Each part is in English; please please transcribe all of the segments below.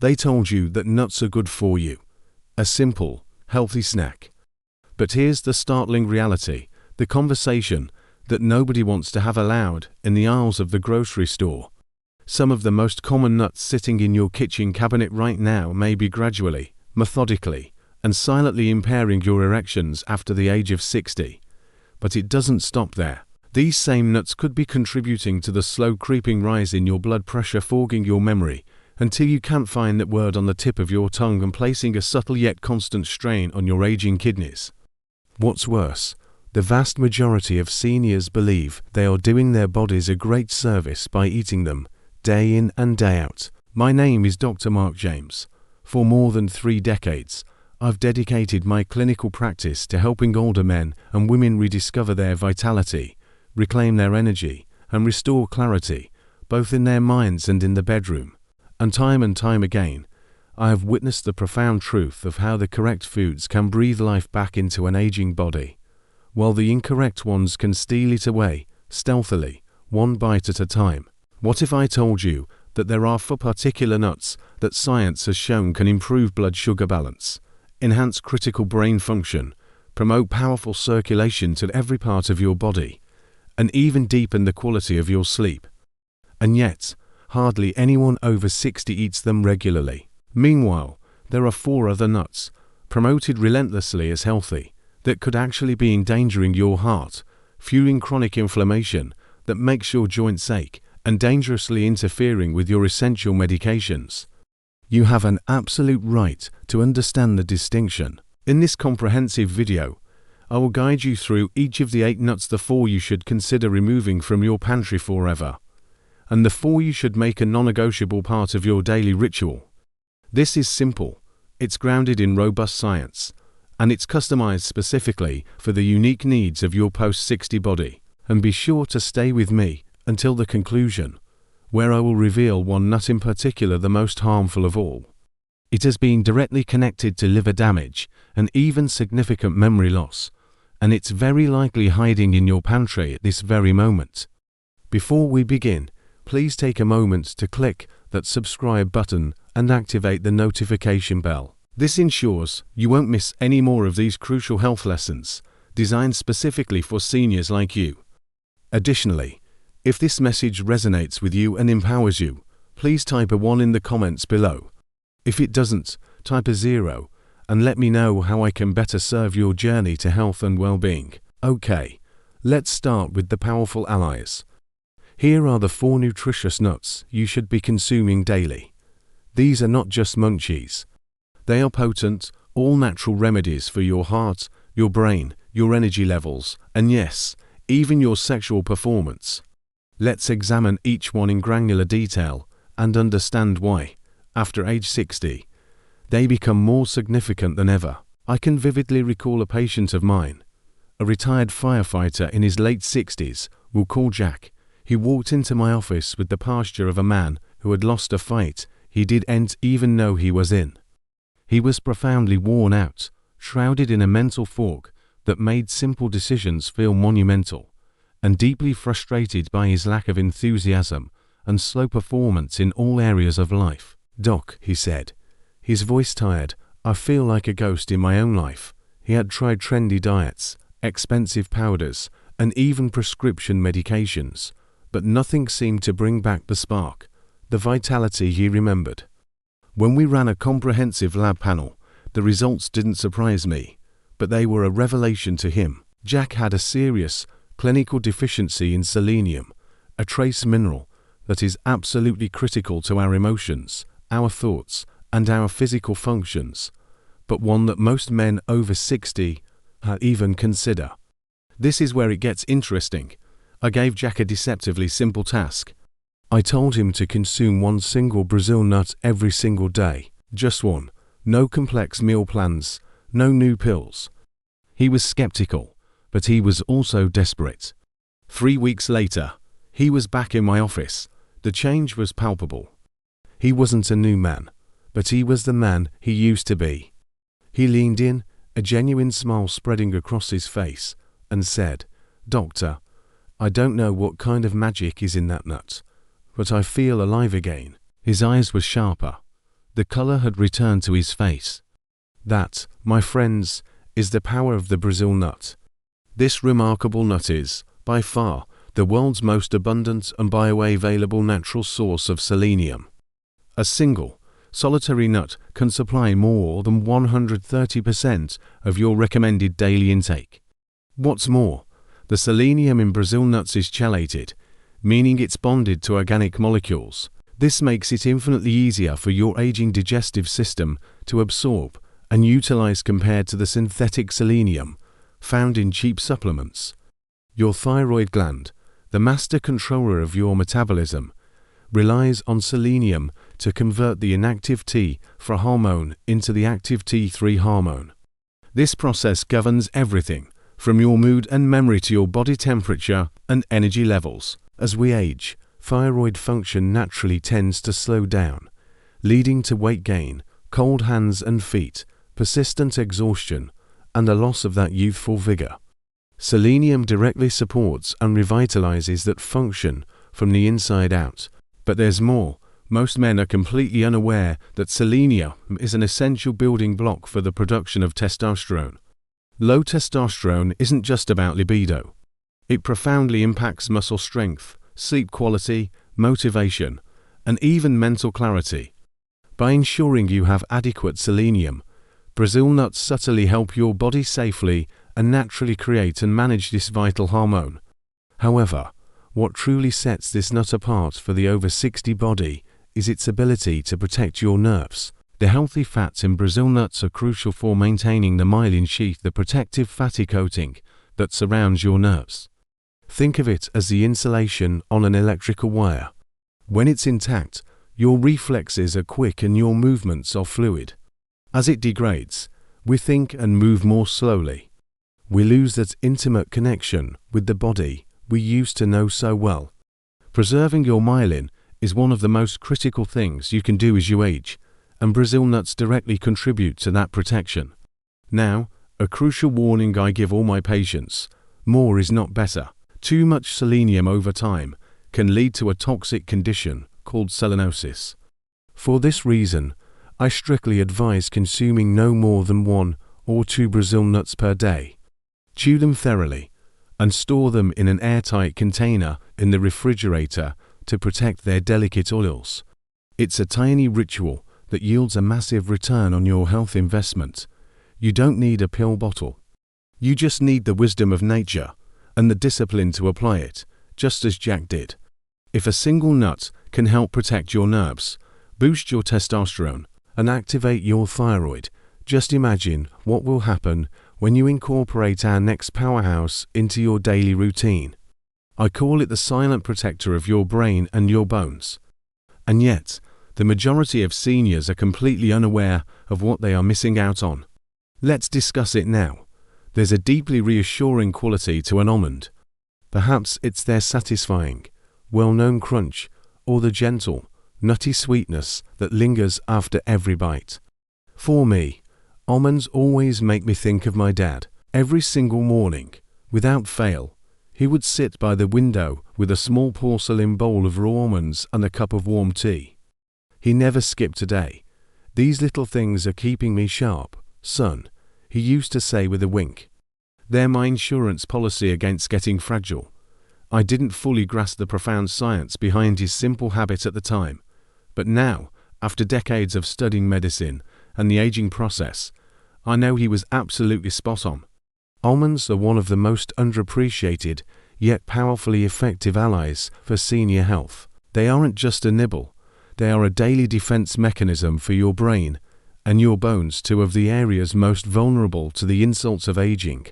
They told you that nuts are good for you. A simple, healthy snack. But here's the startling reality, the conversation that nobody wants to have aloud in the aisles of the grocery store. Some of the most common nuts sitting in your kitchen cabinet right now may be gradually, methodically, and silently impairing your erections after the age of 60. But it doesn't stop there. These same nuts could be contributing to the slow creeping rise in your blood pressure, fogging your memory, until you can't find that word on the tip of your tongue and placing a subtle yet constant strain on your aging kidneys. What's worse, the vast majority of seniors believe they are doing their bodies a great service by eating them, day in and day out. My name is Dr. Mark James. For more than 3 decades, I've dedicated my clinical practice to helping older men and women rediscover their vitality, reclaim their energy, and restore clarity, both in their minds and in the bedroom. And time again, I have witnessed the profound truth of how the correct foods can breathe life back into an aging body, while the incorrect ones can steal it away, stealthily, one bite at a time. What if I told you that there are 4 particular nuts that science has shown can improve blood sugar balance, enhance critical brain function, promote powerful circulation to every part of your body, and even deepen the quality of your sleep? And yet, hardly anyone over 60 eats them regularly. Meanwhile, there are 4 other nuts, promoted relentlessly as healthy, that could actually be endangering your heart, fueling chronic inflammation that makes your joints ache, and dangerously interfering with your essential medications. You have an absolute right to understand the distinction. In this comprehensive video, I will guide you through each of the 8 nuts, the 4 you should consider removing from your pantry forever, and the 4 you should make a non-negotiable part of your daily ritual. This is simple, it's grounded in robust science, and it's customized specifically for the unique needs of your post-60 body. And be sure to stay with me until the conclusion, where I will reveal one nut in particular, the most harmful of all. It has been directly connected to liver damage and even significant memory loss, and it's very likely hiding in your pantry at this very moment. Before we begin, please take a moment to click that subscribe button and activate the notification bell. This ensures you won't miss any more of these crucial health lessons, designed specifically for seniors like you. Additionally, if this message resonates with you and empowers you, please type a 1 in the comments below. If it doesn't, type a 0, and let me know how I can better serve your journey to health and well-being. Okay, let's start with the powerful allies. Here are the 4 nutritious nuts you should be consuming daily. These are not just munchies. They are potent, all-natural remedies for your heart, your brain, your energy levels, and yes, even your sexual performance. Let's examine each one in granular detail and understand why, after age 60, they become more significant than ever. I can vividly recall a patient of mine, a retired firefighter in his late 60s, we'll call Jack. He walked into my office with the posture of a man who had lost a fight he didn't even know he was in. He was profoundly worn out, shrouded in a mental fog that made simple decisions feel monumental, and deeply frustrated by his lack of enthusiasm and slow performance in all areas of life. "Doc," he said, his voice tired, "I feel like a ghost in my own life." He had tried trendy diets, expensive powders, and even prescription medications, but nothing seemed to bring back the spark, the vitality he remembered. When we ran a comprehensive lab panel, the results didn't surprise me, but they were a revelation to him. Jack had a serious, clinical deficiency in selenium, a trace mineral that is absolutely critical to our emotions, our thoughts, and our physical functions, but one that most men over 60 even consider. This is where it gets interesting. I gave Jack a deceptively simple task. I told him to consume 1 single Brazil nut every single day, just 1, no complex meal plans, no new pills. He was skeptical, but he was also desperate. 3 weeks later, he was back in my office. The change was palpable. He wasn't a new man, but he was the man he used to be. He leaned in, a genuine smile spreading across his face, and said, "Doctor, I don't know what kind of magic is in that nut, but I feel alive again." His eyes were sharper, The color had returned to his face. That, my friends, is the power of the Brazil nut. This remarkable nut is, by far, the world's most abundant and bioavailable natural source of selenium. A single, solitary nut can supply more than 130% of your recommended daily intake. What's more, the selenium in Brazil nuts is chelated, meaning it's bonded to organic molecules. This makes it infinitely easier for your aging digestive system to absorb and utilize compared to the synthetic selenium found in cheap supplements. Your thyroid gland, the master controller of your metabolism, relies on selenium to convert the inactive T4 hormone into the active T3 hormone. This process governs everything, from your mood and memory to your body temperature and energy levels. As we age, thyroid function naturally tends to slow down, leading to weight gain, cold hands and feet, persistent exhaustion, and a loss of that youthful vigor. Selenium directly supports and revitalizes that function from the inside out. But there's more. Most men are completely unaware that selenium is an essential building block for the production of testosterone. Low testosterone isn't just about libido. It profoundly impacts muscle strength, sleep quality, motivation, and even mental clarity. By ensuring you have adequate selenium, Brazil nuts subtly help your body safely and naturally create and manage this vital hormone. However, what truly sets this nut apart for the over 60 body is its ability to protect your nerves. The healthy fats in Brazil nuts are crucial for maintaining the myelin sheath, the protective fatty coating that surrounds your nerves. Think of it as the insulation on an electrical wire. When it's intact, your reflexes are quick and your movements are fluid. As it degrades, we think and move more slowly. We lose that intimate connection with the body we used to know so well. Preserving your myelin is one of the most critical things you can do as you age, and Brazil nuts directly contribute to that protection. Now, a crucial warning I give all my patients: more is not better. Too much selenium over time can lead to a toxic condition called selenosis. For this reason, I strictly advise consuming no more than 1 or 2 Brazil nuts per day. Chew them thoroughly and store them in an airtight container in the refrigerator to protect their delicate oils. It's a tiny ritual that yields a massive return on your health investment. You don't need a pill bottle. You just need the wisdom of nature and the discipline to apply it, just as Jack did. If a single nut can help protect your nerves, boost your testosterone, and activate your thyroid, just imagine what will happen when you incorporate our next powerhouse into your daily routine. I call it the silent protector of your brain and your bones. And yet, the majority of seniors are completely unaware of what they are missing out on. Let's discuss it now. There's a deeply reassuring quality to an almond. Perhaps it's their satisfying, well-known crunch, or the gentle, nutty sweetness that lingers after every bite. For me, almonds always make me think of my dad. Every single morning, without fail, he would sit by the window with a small porcelain bowl of raw almonds and a cup of warm tea. He never skipped a day. "These little things are keeping me sharp, son," he used to say with a wink. They're my insurance policy against getting fragile. I didn't fully grasp the profound science behind his simple habit at the time. But now, after decades of studying medicine and the aging process, I know he was absolutely spot on. Almonds are one of the most underappreciated, yet powerfully effective allies for senior health. They aren't just a nibble. They are a daily defense mechanism for your brain and your bones, two of the areas most vulnerable to the insults of aging.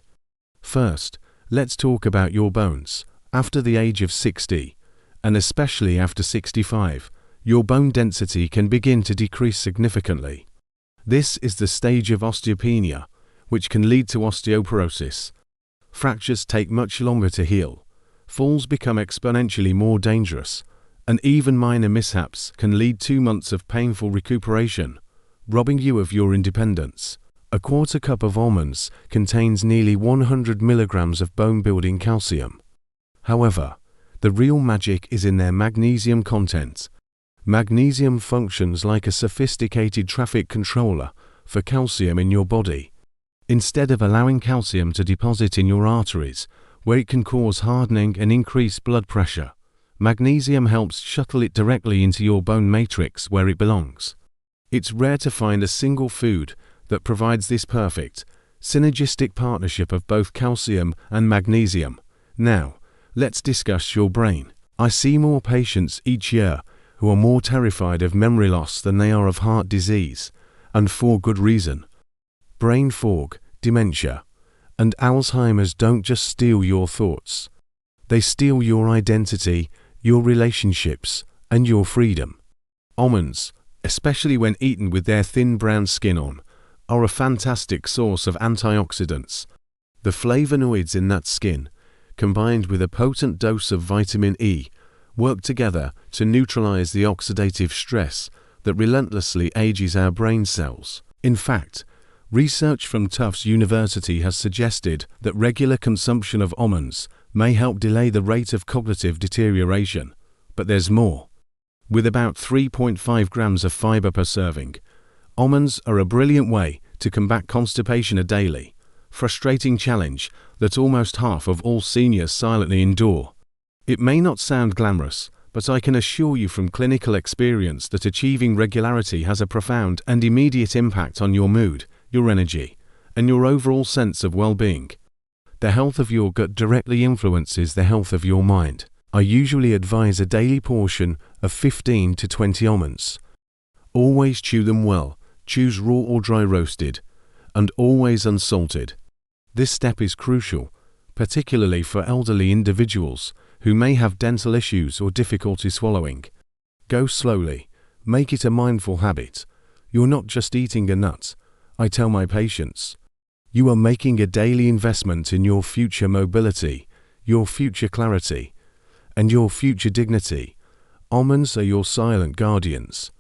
First, let's talk about your bones. After the age of 60, and especially after 65, your bone density can begin to decrease significantly. This is the stage of osteopenia, which can lead to osteoporosis. Fractures take much longer to heal, falls become exponentially more dangerous, and even minor mishaps can lead 2 months of painful recuperation, robbing you of your independence. A quarter cup of almonds contains nearly 100 milligrams of bone-building calcium. However, the real magic is in their magnesium content. Magnesium functions like a sophisticated traffic controller for calcium in your body. Instead of allowing calcium to deposit in your arteries, where it can cause hardening and increase blood pressure, magnesium helps shuttle it directly into your bone matrix where it belongs. It's rare to find a single food that provides this perfect, synergistic partnership of both calcium and magnesium. Now, let's discuss your brain. I see more patients each year who are more terrified of memory loss than they are of heart disease, and for good reason. Brain fog, dementia, and Alzheimer's don't just steal your thoughts. They steal your identity, your relationships, and your freedom. Almonds, especially when eaten with their thin brown skin on, are a fantastic source of antioxidants. The flavonoids in that skin, combined with a potent dose of vitamin E, work together to neutralize the oxidative stress that relentlessly ages our brain cells. In fact, research from Tufts University has suggested that regular consumption of almonds may help delay the rate of cognitive deterioration. But there's more. With about 3.5 grams of fiber per serving, almonds are a brilliant way to combat constipation, a daily, frustrating challenge that almost half of all seniors silently endure. It may not sound glamorous, but I can assure you from clinical experience that achieving regularity has a profound and immediate impact on your mood, your energy, and your overall sense of well-being. The health of your gut directly influences the health of your mind. I usually advise a daily portion of 15 to 20 almonds. Always chew them well, choose raw or dry roasted, and always unsalted. This step is crucial, particularly for elderly individuals who may have dental issues or difficulty swallowing. Go slowly, make it a mindful habit. You're not just eating a nut, I tell my patients. You are making a daily investment in your future mobility, your future clarity, and your future dignity. Almonds are your silent guardians.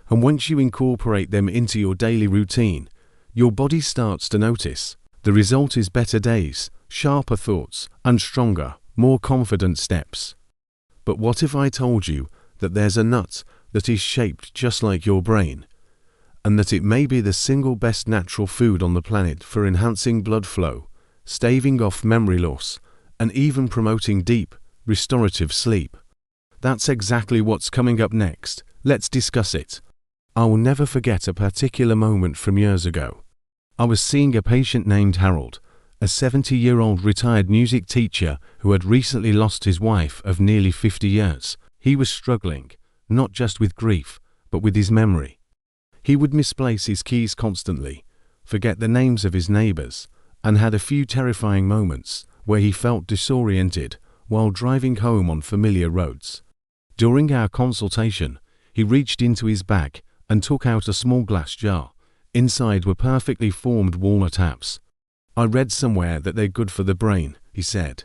And once you incorporate them into your daily routine, your body starts to notice. The result is better days, sharper thoughts, and stronger, more confident steps. But what if I told you that there's a nut that is shaped just like your brain, and that it may be the single best natural food on the planet for enhancing blood flow, staving off memory loss, and even promoting deep, restorative sleep? That's exactly what's coming up next. Let's discuss it. I will never forget a particular moment from years ago. I was seeing a patient named Harold, a 70-year-old retired music teacher who had recently lost his wife of nearly 50 years. He was struggling, not just with grief, but with his memory. He would misplace his keys constantly, forget the names of his neighbors, and had a few terrifying moments where he felt disoriented while driving home on familiar roads. During our consultation, he reached into his bag and took out a small glass jar. Inside were perfectly formed walnut apps. I read somewhere that they're good for the brain, he said,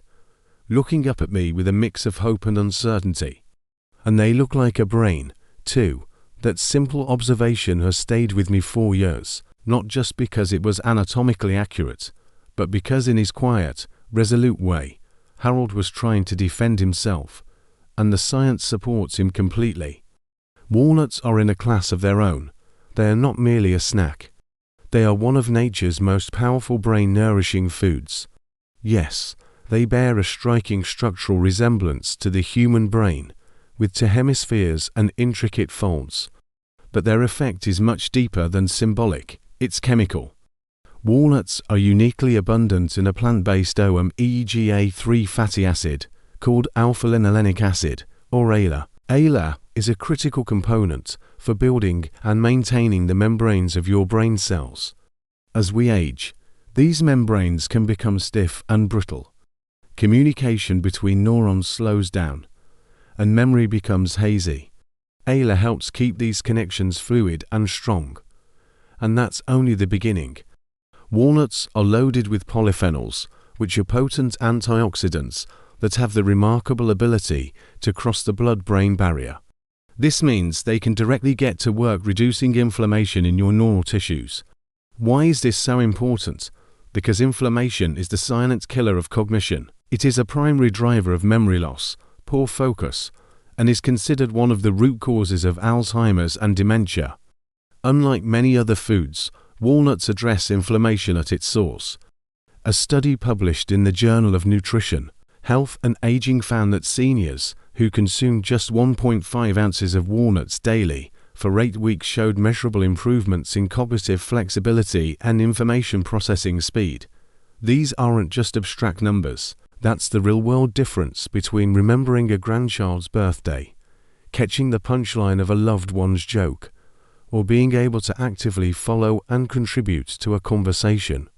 looking up at me with a mix of hope and uncertainty. And they look like a brain, too. That simple observation has stayed with me for years, not just because it was anatomically accurate, but because in his quiet, resolute way, Harold was trying to defend himself, and the science supports him completely. Walnuts are in a class of their own. They are not merely a snack. They are one of nature's most powerful brain-nourishing foods. Yes, they bear a striking structural resemblance to the human brain, with two hemispheres and intricate folds. But their effect is much deeper than symbolic. It's chemical. Walnuts are uniquely abundant in a plant-based omega-3 fatty acid called alpha-linolenic acid, or ALA. ALA is a critical component for building and maintaining the membranes of your brain cells. As we age, these membranes can become stiff and brittle. Communication between neurons slows down, and memory becomes hazy. ALA helps keep these connections fluid and strong. And that's only the beginning. Walnuts are loaded with polyphenols, which are potent antioxidants that have the remarkable ability to cross the blood-brain barrier. This means they can directly get to work reducing inflammation in your neural tissues. Why is this so important? Because inflammation is the silent killer of cognition. It is a primary driver of memory loss, poor focus, and is considered one of the root causes of Alzheimer's and dementia. Unlike many other foods, walnuts address inflammation at its source. A study published in the Journal of Nutrition, Health and Aging found that seniors who consumed just 1.5 ounces of walnuts daily for 8 weeks showed measurable improvements in cognitive flexibility and information processing speed. These aren't just abstract numbers. That's the real-world difference between remembering a grandchild's birthday, catching the punchline of a loved one's joke, or being able to actively follow and contribute to a conversation.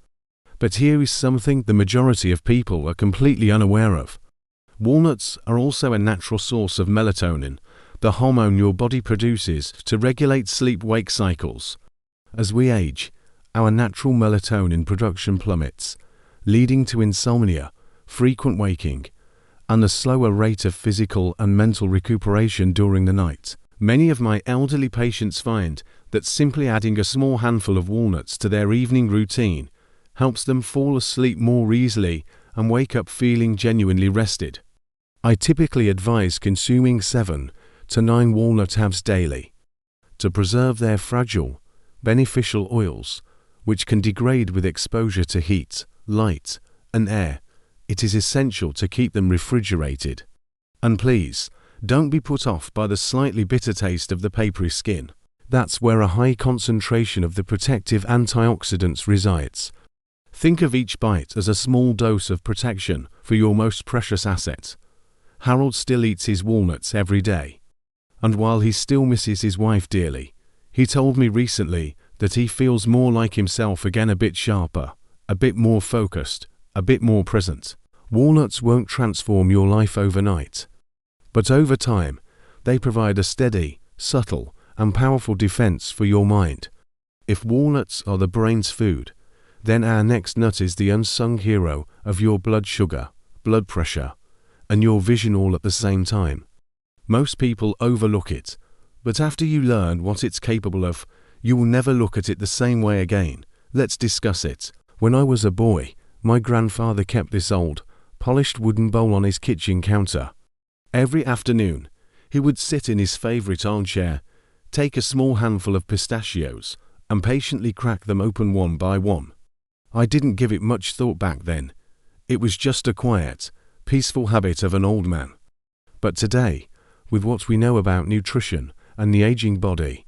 But here is something the majority of people are completely unaware of. Walnuts are also a natural source of melatonin, the hormone your body produces to regulate sleep-wake cycles. As we age, our natural melatonin production plummets, leading to insomnia, frequent waking, and a slower rate of physical and mental recuperation during the night. Many of my elderly patients find that simply adding a small handful of walnuts to their evening routine helps them fall asleep more easily and wake up feeling genuinely rested. I typically advise consuming 7 to 9 walnut halves daily to preserve their fragile, beneficial oils, which can degrade with exposure to heat, light, and air. It is essential to keep them refrigerated. And please, don't be put off by the slightly bitter taste of the papery skin. That's where a high concentration of the protective antioxidants resides. Think of each bite as a small dose of protection for your most precious asset. Harold still eats his walnuts every day. And while he still misses his wife dearly, he told me recently that he feels more like himself again, a bit sharper, a bit more focused, a bit more present. Walnuts won't transform your life overnight, but over time, they provide a steady, subtle, and powerful defense for your mind. If walnuts are the brain's food, then our next nut is the unsung hero of your blood sugar, blood pressure, and your vision all at the same time. Most people overlook it, but after you learn what it's capable of, you will never look at it the same way again. Let's discuss it. When I was a boy, my grandfather kept this old, polished wooden bowl on his kitchen counter. Every afternoon, he would sit in his favorite armchair, take a small handful of pistachios, and patiently crack them open one by one. I didn't give it much thought back then. It was just a quiet, peaceful habit of an old man. But today, with what we know about nutrition and the aging body,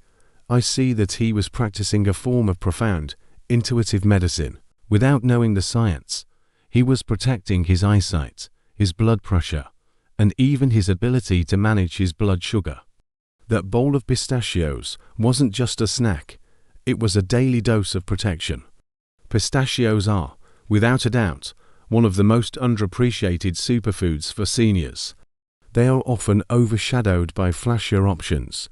I see that he was practicing a form of profound, intuitive medicine. Without knowing the science, he was protecting his eyesight, his blood pressure, and even his ability to manage his blood sugar. That bowl of pistachios wasn't just a snack, it was a daily dose of protection. Pistachios are, without a doubt, one of the most underappreciated superfoods for seniors. They are often overshadowed by flashier options,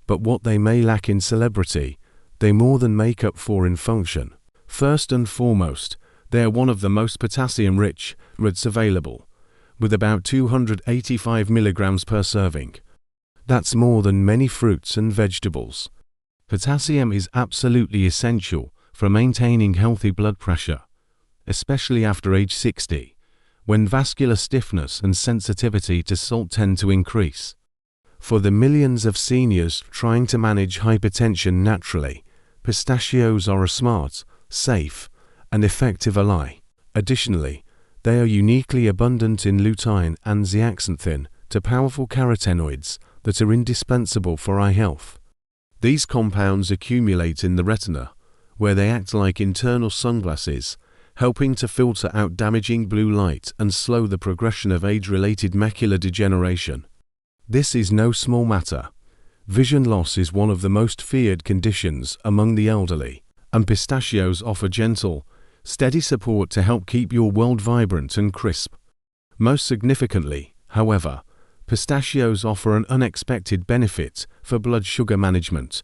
but what they may lack in celebrity, they more than make up for in function. First and foremost, they are one of the most potassium-rich foods available, with about 285 milligrams per serving. That's more than many fruits and vegetables. Potassium is absolutely essential for maintaining healthy blood pressure, especially after age 60, when vascular stiffness and sensitivity to salt tend to increase. For the millions of seniors trying to manage hypertension naturally, pistachios are a smart, safe, and effective ally. Additionally, they are uniquely abundant in lutein and zeaxanthin, two powerful carotenoids that are indispensable for eye health. These compounds accumulate in the retina, where they act like internal sunglasses, helping to filter out damaging blue light and slow the progression of age-related macular degeneration. This is no small matter. Vision loss is one of the most feared conditions among the elderly, and pistachios offer gentle, steady support to help keep your world vibrant and crisp. Most significantly, however, pistachios offer an unexpected benefit for blood sugar management.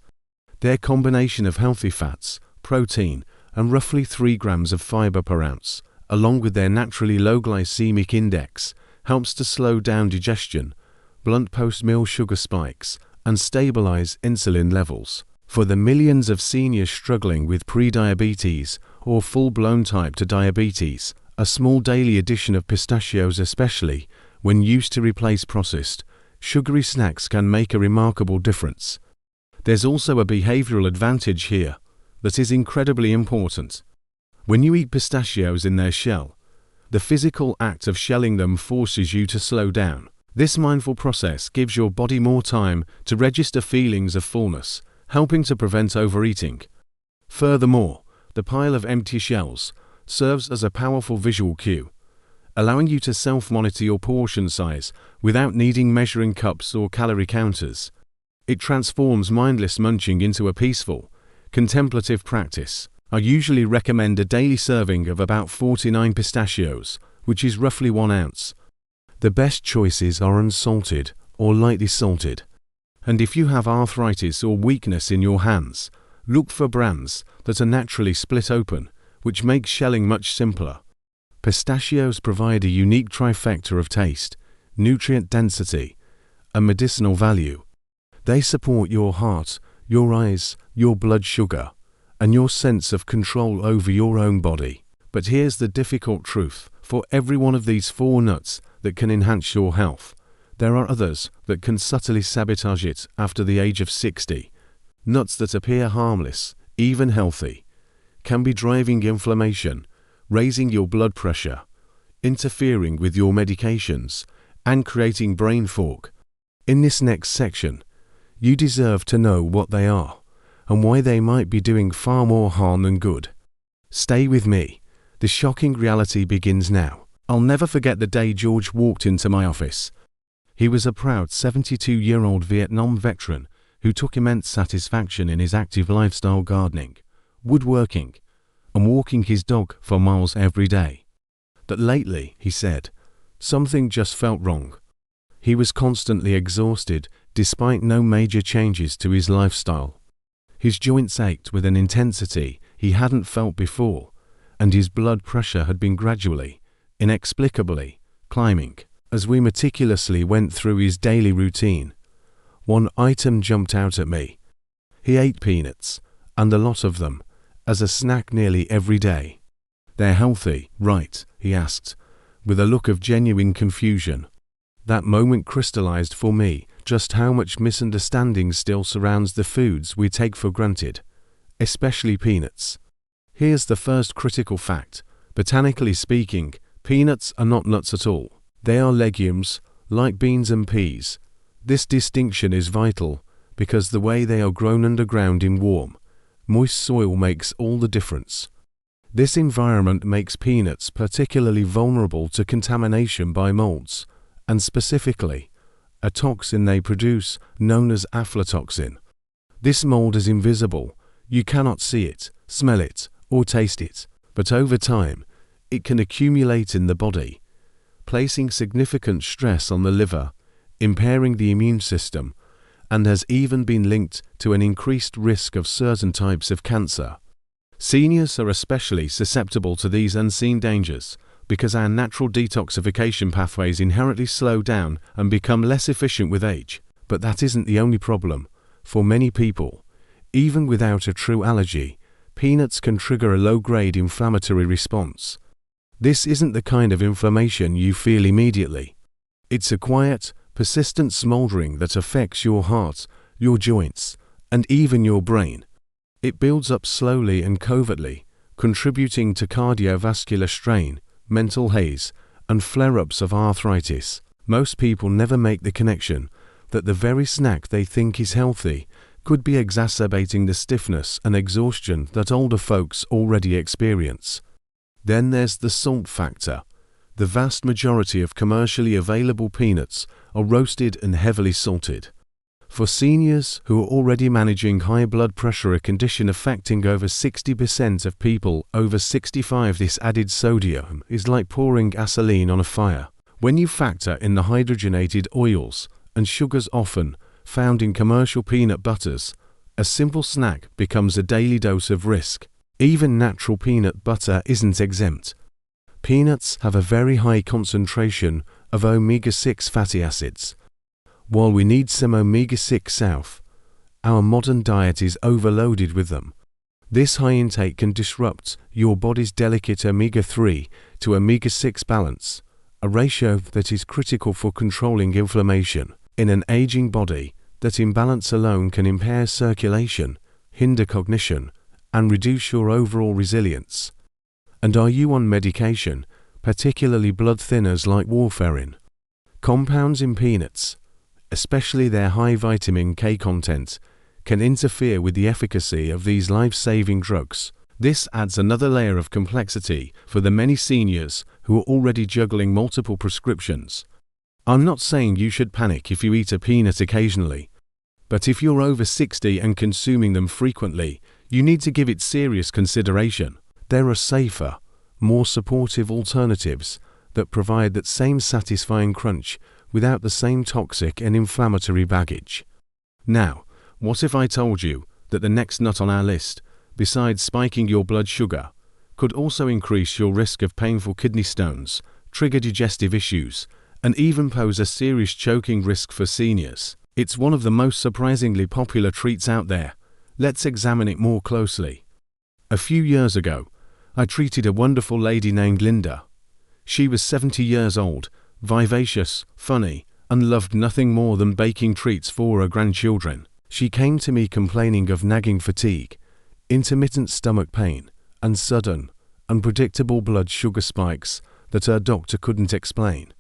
Their combination of healthy fats, protein, and roughly 3 grams of fiber per ounce, along with their naturally low glycemic index, helps to slow down digestion, blunt post-meal sugar spikes, and stabilize insulin levels. For the millions of seniors struggling with prediabetes or full-blown type 2 diabetes, a small daily addition of pistachios, especially when used to replace processed, sugary snacks can make a remarkable difference. There's also a behavioral advantage here that is incredibly important. When you eat pistachios in their shell, the physical act of shelling them forces you to slow down. This mindful process gives your body more time to register feelings of fullness, helping to prevent overeating. Furthermore, the pile of empty shells serves as a powerful visual cue, allowing you to self-monitor your portion size without needing measuring cups or calorie counters. It transforms mindless munching into a peaceful, contemplative practice. I usually recommend a daily serving of about 49 pistachios, which is roughly 1 ounce. The best choices are unsalted or lightly salted. And if you have arthritis or weakness in your hands, look for brands that are naturally split open, which makes shelling much simpler. Pistachios provide a unique trifecta of taste, nutrient density, and medicinal value. They support your heart, your eyes, your blood sugar, and your sense of control over your own body. But here's the difficult truth. For every one of these 4 nuts that can enhance your health, there are others that can subtly sabotage it after the age of 60. Nuts that appear harmless, even healthy, can be driving inflammation, raising your blood pressure, interfering with your medications, and creating brain fog. In this next section, you deserve to know what they are and why they might be doing far more harm than good. Stay with me. The shocking reality begins now. I'll never forget the day George walked into my office. He was a proud 72-year-old Vietnam veteran who took immense satisfaction in his active lifestyle, gardening, woodworking, and walking his dog for miles every day. But lately, he said, something just felt wrong. He was constantly exhausted despite no major changes to his lifestyle. His joints ached with an intensity he hadn't felt before, and his blood pressure had been gradually, inexplicably, climbing. As we meticulously went through his daily routine, one item jumped out at me. He ate peanuts, and a lot of them, as a snack nearly every day. They're healthy, right? He asked, with a look of genuine confusion. That moment crystallized for me just how much misunderstanding still surrounds the foods we take for granted, especially peanuts. Here's the first critical fact. Botanically speaking, peanuts are not nuts at all. They are legumes, like beans and peas. This distinction is vital because the way they are grown underground in warm, moist soil makes all the difference. This environment makes peanuts particularly vulnerable to contamination by molds, and specifically, a toxin they produce known as aflatoxin. This mold is invisible. You cannot see it, smell it, or taste it, but over time, it can accumulate in the body, placing significant stress on the liver, impairing the immune system, and has even been linked to an increased risk of certain types of cancer. Seniors are especially susceptible to these unseen dangers because our natural detoxification pathways inherently slow down and become less efficient with age. But that isn't the only problem. For many people, even without a true allergy, peanuts can trigger a low-grade inflammatory response. This isn't the kind of inflammation you feel immediately. It's a quiet, persistent smoldering that affects your heart, your joints, and even your brain. It builds up slowly and covertly, contributing to cardiovascular strain, mental haze, and flare-ups of arthritis. Most people never make the connection that the very snack they think is healthy could be exacerbating the stiffness and exhaustion that older folks already experience. Then there's the salt factor. The vast majority of commercially available peanuts are roasted and heavily salted. For seniors who are already managing high blood pressure, a condition affecting over 60% of people over 65, this added sodium is like pouring gasoline on a fire. When you factor in the hydrogenated oils and sugars often found in commercial peanut butters, a simple snack becomes a daily dose of risk. Even natural peanut butter isn't exempt. Peanuts have a very high concentration of omega-6 fatty acids. While we need some omega-6 south, our modern diet is overloaded with them. This high intake can disrupt your body's delicate omega-3 to omega-6 balance, a ratio that is critical for controlling inflammation. In an aging body, that imbalance alone can impair circulation, hinder cognition, and reduce your overall resilience. And are you on medication, particularly blood thinners like warfarin? Compounds in peanuts, especially their high vitamin K content, can interfere with the efficacy of these life-saving drugs. This adds another layer of complexity for the many seniors who are already juggling multiple prescriptions. I'm not saying you should panic if you eat a peanut occasionally, but if you're over 60 and consuming them frequently, you need to give it serious consideration. There are safer, more supportive alternatives that provide that same satisfying crunch without the same toxic and inflammatory baggage. Now, what if I told you that the next nut on our list, besides spiking your blood sugar, could also increase your risk of painful kidney stones, trigger digestive issues, and even pose a serious choking risk for seniors? It's one of the most surprisingly popular treats out there. Let's examine it more closely. A few years ago, I treated a wonderful lady named Linda. She was 70 years old, vivacious, funny, and loved nothing more than baking treats for her grandchildren. She came to me complaining of nagging fatigue, intermittent stomach pain, and sudden, unpredictable blood sugar spikes that her doctor couldn't explain.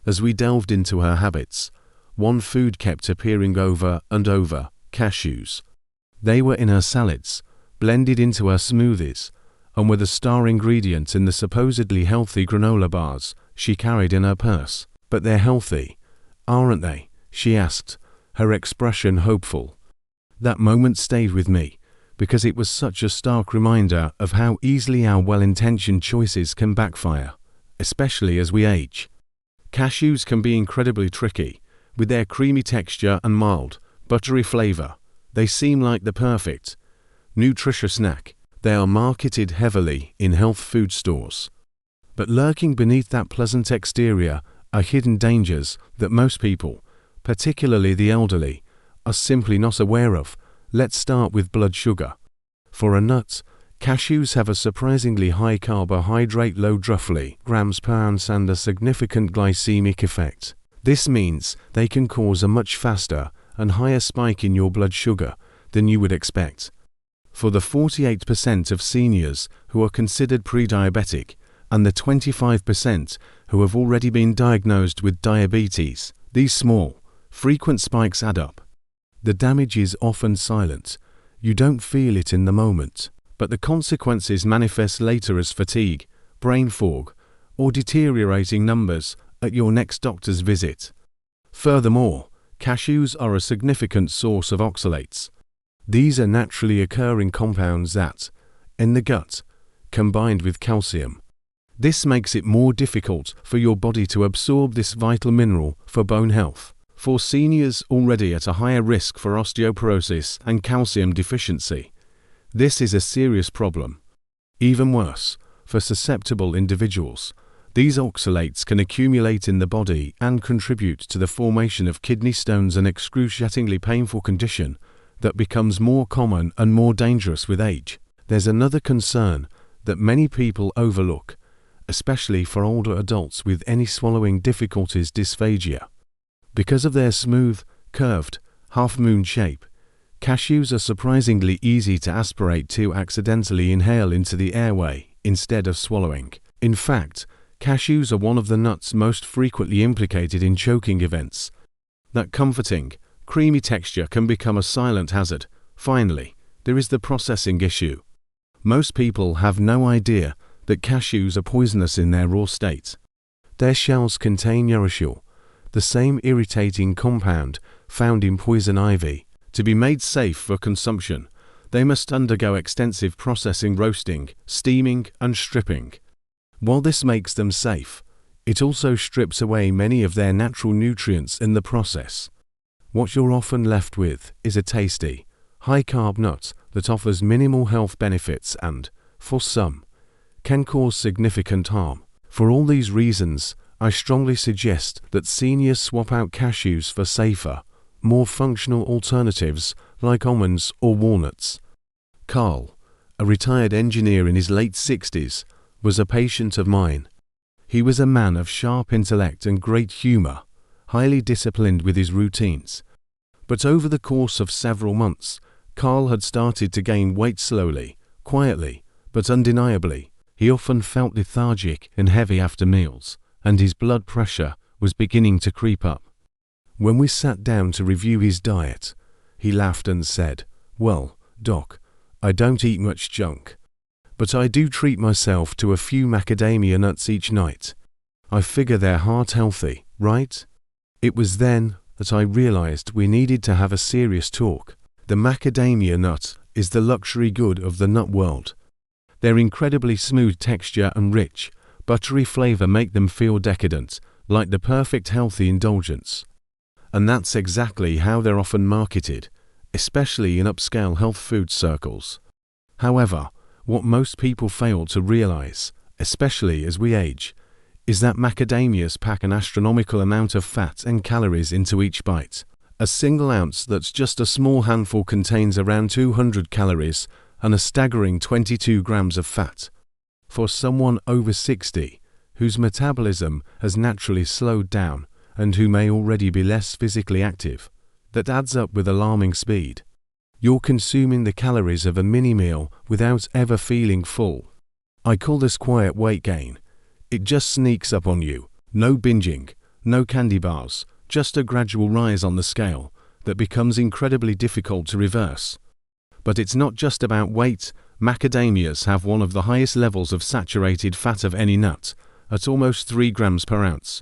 As we delved into her habits, one food kept appearing over and over: cashews. They were in her salads, blended into her smoothies, and were the star ingredient in the supposedly healthy granola bars she carried in her purse. But they're healthy, aren't they? She asked, her expression hopeful. That moment stayed with me, because it was such a stark reminder of how easily our well-intentioned choices can backfire, especially as we age. Cashews can be incredibly tricky. With their creamy texture and mild, buttery flavor, they seem like the perfect, nutritious snack. They are marketed heavily in health food stores. But lurking beneath that pleasant exterior are hidden dangers that most people, particularly the elderly, are simply not aware of. Let's start with blood sugar. For a nut, cashews have a surprisingly high carbohydrate load, roughly grams per ounce, and a significant glycemic effect. This means they can cause a much faster and higher spike in your blood sugar than you would expect. For the 48% of seniors who are considered pre-diabetic and the 25% who have already been diagnosed with diabetes, these small, frequent spikes add up. The damage is often silent. You don't feel it in the moment, but the consequences manifest later as fatigue, brain fog, or deteriorating numbers at your next doctor's visit. Furthermore, cashews are a significant source of oxalates. These are naturally occurring compounds that, in the gut, combined with calcium. This makes it more difficult for your body to absorb this vital mineral for bone health. For seniors already at a higher risk for osteoporosis and calcium deficiency, this is a serious problem. Even worse, for susceptible individuals, these oxalates can accumulate in the body and contribute to the formation of kidney stones, an excruciatingly painful condition that becomes more common and more dangerous with age. There's another concern that many people overlook, especially for older adults with any swallowing difficulties: dysphagia. Because of their smooth, curved, half-moon shape, cashews are surprisingly easy to aspirate to accidentally inhale into the airway instead of swallowing. In fact, cashews are one of the nuts most frequently implicated in choking events. That comforting, creamy texture can become a silent hazard. Finally, there is the processing issue. Most people have no idea that cashews are poisonous in their raw state. Their shells contain urushiol, the same irritating compound found in poison ivy. To be made safe for consumption, they must undergo extensive processing: roasting, steaming, and stripping. While this makes them safe, it also strips away many of their natural nutrients in the process. What you're often left with is a tasty, high-carb nut that offers minimal health benefits and, for some, can cause significant harm. For all these reasons, I strongly suggest that seniors swap out cashews for safer, more functional alternatives like almonds or walnuts. Carl, a retired engineer in his late 60s, was a patient of mine. He was a man of sharp intellect and great humor, highly disciplined with his routines. But over the course of several months, Carl had started to gain weight slowly, quietly, but undeniably. He often felt lethargic and heavy after meals, and his blood pressure was beginning to creep up. When we sat down to review his diet, he laughed and said, "Well, Doc, I don't eat much junk, but I do treat myself to a few macadamia nuts each night. I figure they're heart healthy, right?" It was then that I realized we needed to have a serious talk. The macadamia nut is the luxury good of the nut world. Their incredibly smooth texture and rich, buttery flavor make them feel decadent, like the perfect healthy indulgence. And that's exactly how they're often marketed, especially in upscale health food circles. However, what most people fail to realize, especially as we age, is that macadamias pack an astronomical amount of fat and calories into each bite. A single ounce that's just a small handful contains around 200 calories and a staggering 22 grams of fat. For someone over 60, whose metabolism has naturally slowed down and who may already be less physically active, that adds up with alarming speed. You're consuming the calories of a mini-meal without ever feeling full. I call this quiet weight gain. It just sneaks up on you. No binging, no candy bars, just a gradual rise on the scale that becomes incredibly difficult to reverse. But it's not just about weight. Macadamias have one of the highest levels of saturated fat of any nut, at almost 3 grams per ounce.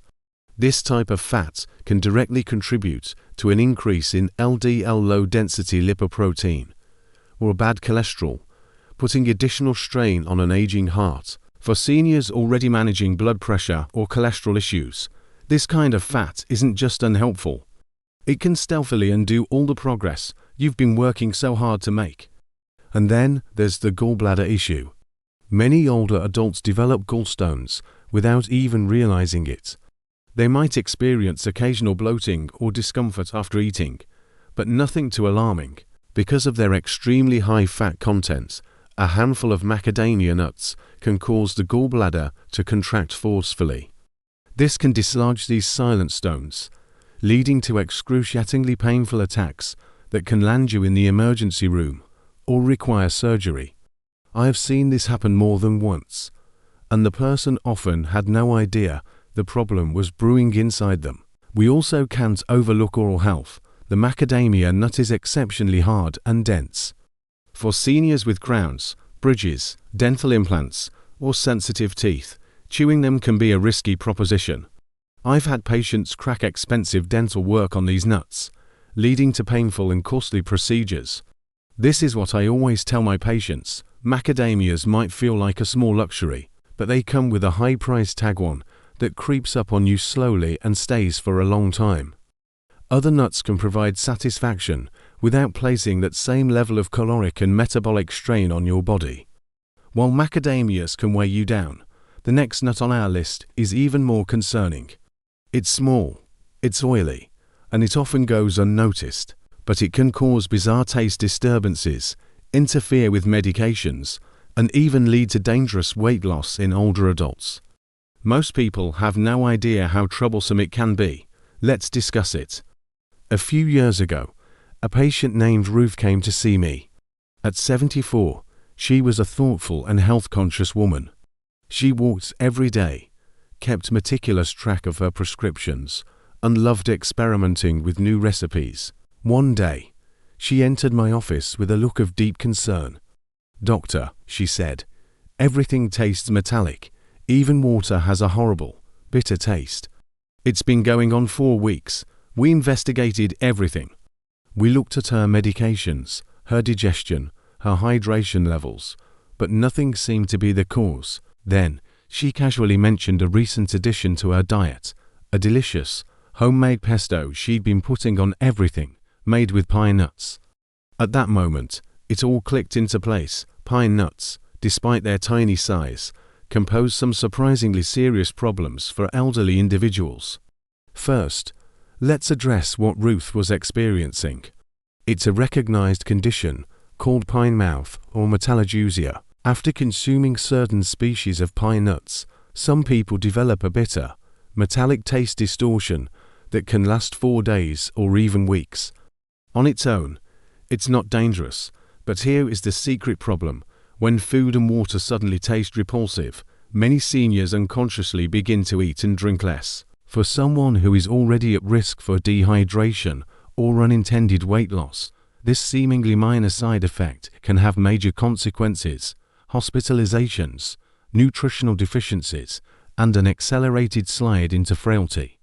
This type of fat can directly contribute to an increase in LDL low-density lipoprotein, or bad cholesterol, putting additional strain on an aging heart. For seniors already managing blood pressure or cholesterol issues, this kind of fat isn't just unhelpful. It can stealthily undo all the progress you've been working so hard to make. And then there's the gallbladder issue. Many older adults develop gallstones without even realizing it. They might experience occasional bloating or discomfort after eating, but nothing too alarming. Because of their extremely high fat content, a handful of macadamia nuts can cause the gallbladder to contract forcefully. This can dislodge these silent stones, leading to excruciatingly painful attacks that can land you in the emergency room or require surgery. I have seen this happen more than once, and the person often had no idea the problem was brewing inside them. We also can't overlook oral health. The macadamia nut is exceptionally hard and dense. For seniors with crowns, bridges, dental implants, or sensitive teeth, chewing them can be a risky proposition. I've had patients crack expensive dental work on these nuts, leading to painful and costly procedures. This is what I always tell my patients. Macadamias might feel like a small luxury, but they come with a high price tag, one that creeps up on you slowly and stays for a long time. Other nuts can provide satisfaction without placing that same level of caloric and metabolic strain on your body. While macadamias can weigh you down, the next nut on our list is even more concerning. It's small, it's oily, and it often goes unnoticed, but it can cause bizarre taste disturbances, interfere with medications, and even lead to dangerous weight loss in older adults. Most people have no idea how troublesome it can be. Let's discuss it. A few years ago, a patient named Ruth came to see me. At 74, she was a thoughtful and health-conscious woman. She walked every day, kept meticulous track of her prescriptions, and loved experimenting with new recipes. One day, she entered my office with a look of deep concern. "Doctor," she said, "everything tastes metallic. Even water has a horrible, bitter taste. It's been going on 4 weeks. We investigated everything. We looked at her medications, her digestion, her hydration levels, but nothing seemed to be the cause." Then, she casually mentioned a recent addition to her diet, a delicious, homemade pesto she'd been putting on everything, made with pine nuts. At that moment, it all clicked into place. Pine nuts, despite their tiny size, can pose some surprisingly serious problems for elderly individuals. First, let's address what Ruth was experiencing. It's a recognized condition called pine mouth or metallojuice. After consuming certain species of pine nuts, some people develop a bitter, metallic taste distortion that can last 4 days or even weeks. On its own, it's not dangerous, but here is the secret problem. When food and water suddenly taste repulsive, many seniors unconsciously begin to eat and drink less. For someone who is already at risk for dehydration or unintended weight loss, this seemingly minor side effect can have major consequences: hospitalizations, nutritional deficiencies, and an accelerated slide into frailty.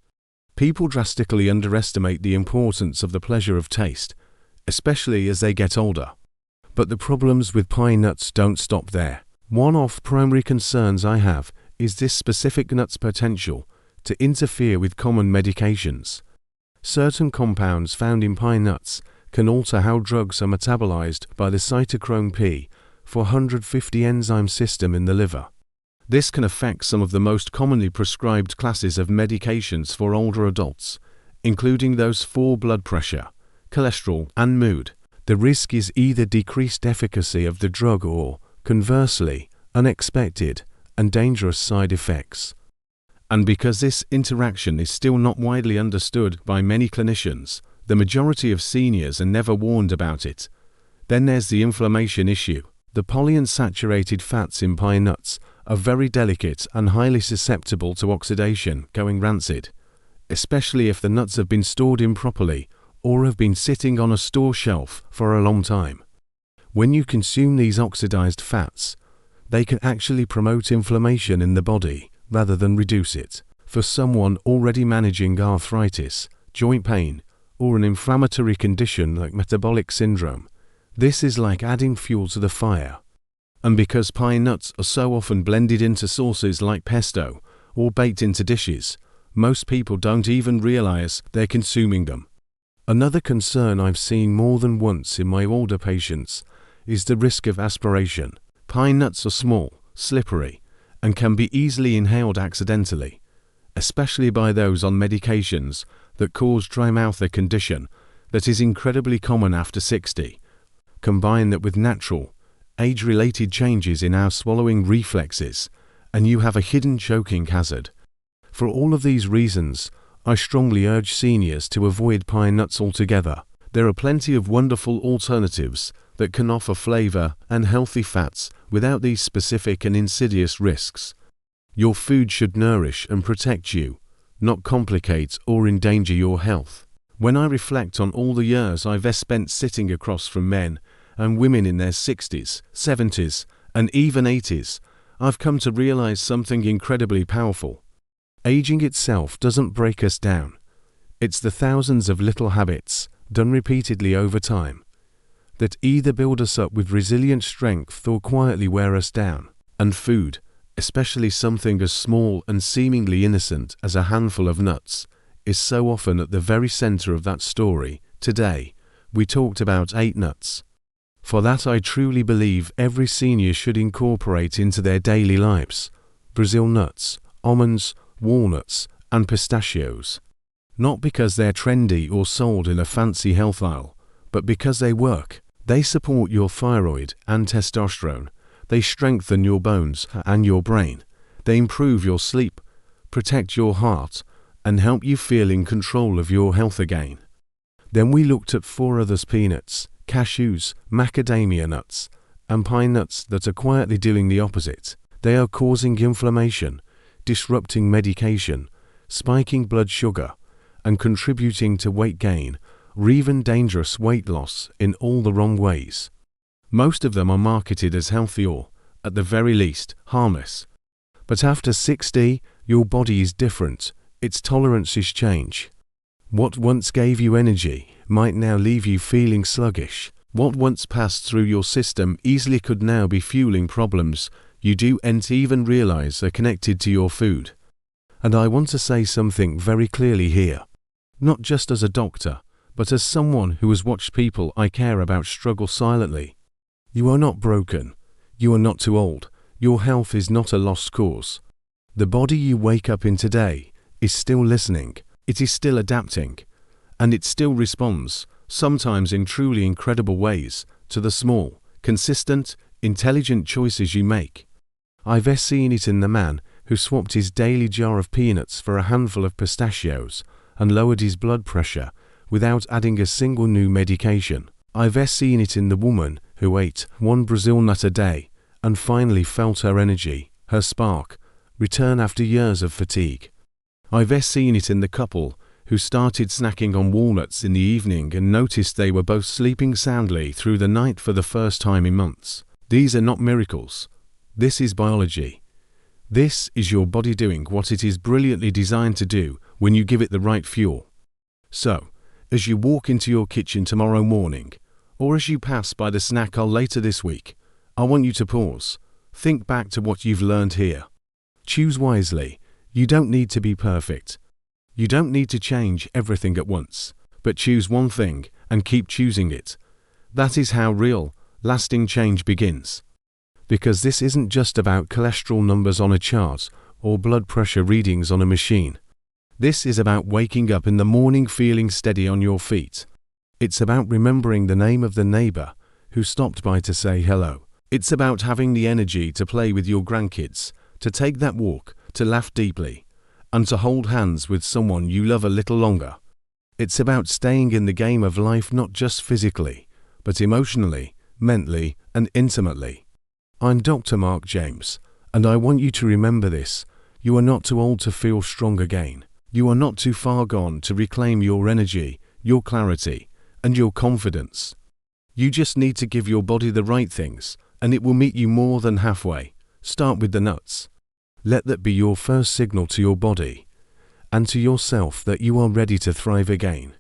People drastically underestimate the importance of the pleasure of taste, especially as they get older. But the problems with pine nuts don't stop there. One of primary concerns I have is this specific nut's potential to interfere with common medications. Certain compounds found in pine nuts can alter how drugs are metabolized by the cytochrome P450 enzyme system in the liver. This can affect some of the most commonly prescribed classes of medications for older adults, including those for blood pressure, cholesterol, and mood. The risk is either decreased efficacy of the drug or, conversely, unexpected and dangerous side effects. And because this interaction is still not widely understood by many clinicians, the majority of seniors are never warned about it. Then there's the inflammation issue. The polyunsaturated fats in pine nuts are very delicate and highly susceptible to oxidation going rancid, especially if the nuts have been stored improperly or have been sitting on a store shelf for a long time. When you consume these oxidized fats, they can actually promote inflammation in the body rather than reduce it. For someone already managing arthritis, joint pain, or an inflammatory condition like metabolic syndrome, this is like adding fuel to the fire. And because pine nuts are so often blended into sauces like pesto or baked into dishes, most people don't even realize they're consuming them. Another concern I've seen more than once in my older patients is the risk of aspiration. Pine nuts are small, slippery, and can be easily inhaled accidentally, especially by those on medications that cause dry mouth, a condition that is incredibly common after 60. Combine that with natural, age-related changes in our swallowing reflexes, and you have a hidden choking hazard. For all of these reasons, I strongly urge seniors to avoid pine nuts altogether. There are plenty of wonderful alternatives that can offer flavor and healthy fats without these specific and insidious risks. Your food should nourish and protect you, not complicate or endanger your health. When I reflect on all the years I've spent sitting across from men and women in their 60s, 70s, and even 80s, I've come to realize something incredibly powerful. Aging itself doesn't break us down. It's the thousands of little habits, done repeatedly over time, that either build us up with resilient strength or quietly wear us down. And food, especially something as small and seemingly innocent as a handful of nuts, is so often at the very center of that story. Today, we talked about 8 nuts. For that I truly believe every senior should incorporate into their daily lives: Brazil nuts, almonds, walnuts, and pistachios. Not because they're trendy or sold in a fancy health aisle, but because they work. They support your thyroid and testosterone. They strengthen your bones and your brain. They improve your sleep, protect your heart, and help you feel in control of your health again. Then we looked at 4 others: peanuts, cashews, macadamia nuts, and pine nuts that are quietly doing the opposite. They are causing inflammation, disrupting medication, spiking blood sugar, and contributing to weight gain or even dangerous weight loss in all the wrong ways. Most of them are marketed as healthy or, at the very least, harmless. But after 60, your body is different. Its tolerances change. What once gave you energy might now leave you feeling sluggish. What once passed through your system easily could now be fueling problems you don't even realize are connected to your food. And I want to say something very clearly here. Not just as a doctor, but as someone who has watched people I care about struggle silently. You are not broken. You are not too old. Your health is not a lost cause. The body you wake up in today is still listening. It is still adapting. And it still responds, sometimes in truly incredible ways, to the small, consistent, intelligent choices you make. I've seen it in the man who swapped his daily jar of peanuts for a handful of pistachios, and lowered his blood pressure without adding a single new medication. I've seen it in the woman who ate one Brazil nut a day and finally felt her energy, her spark, return after years of fatigue. I've seen it in the couple who started snacking on walnuts in the evening and noticed they were both sleeping soundly through the night for the first time in months. These are not miracles. This is biology. This is your body doing what it is brilliantly designed to do when you give it the right fuel. So, as you walk into your kitchen tomorrow morning, or as you pass by the snack aisle later this week, I want you to pause. Think back to what you've learned here. Choose wisely. You don't need to be perfect. You don't need to change everything at once, but choose one thing and keep choosing it. That is how real, lasting change begins. Because this isn't just about cholesterol numbers on a chart or blood pressure readings on a machine. This is about waking up in the morning feeling steady on your feet. It's about remembering the name of the neighbor who stopped by to say hello. It's about having the energy to play with your grandkids, to take that walk, to laugh deeply, and to hold hands with someone you love a little longer. It's about staying in the game of life not just physically, but emotionally, mentally, and intimately. I'm Dr. Mark James, and I want you to remember this. You are not too old to feel strong again. You are not too far gone to reclaim your energy, your clarity, and your confidence. You just need to give your body the right things, and it will meet you more than halfway. Start with the nuts. Let that be your first signal to your body and to yourself that you are ready to thrive again.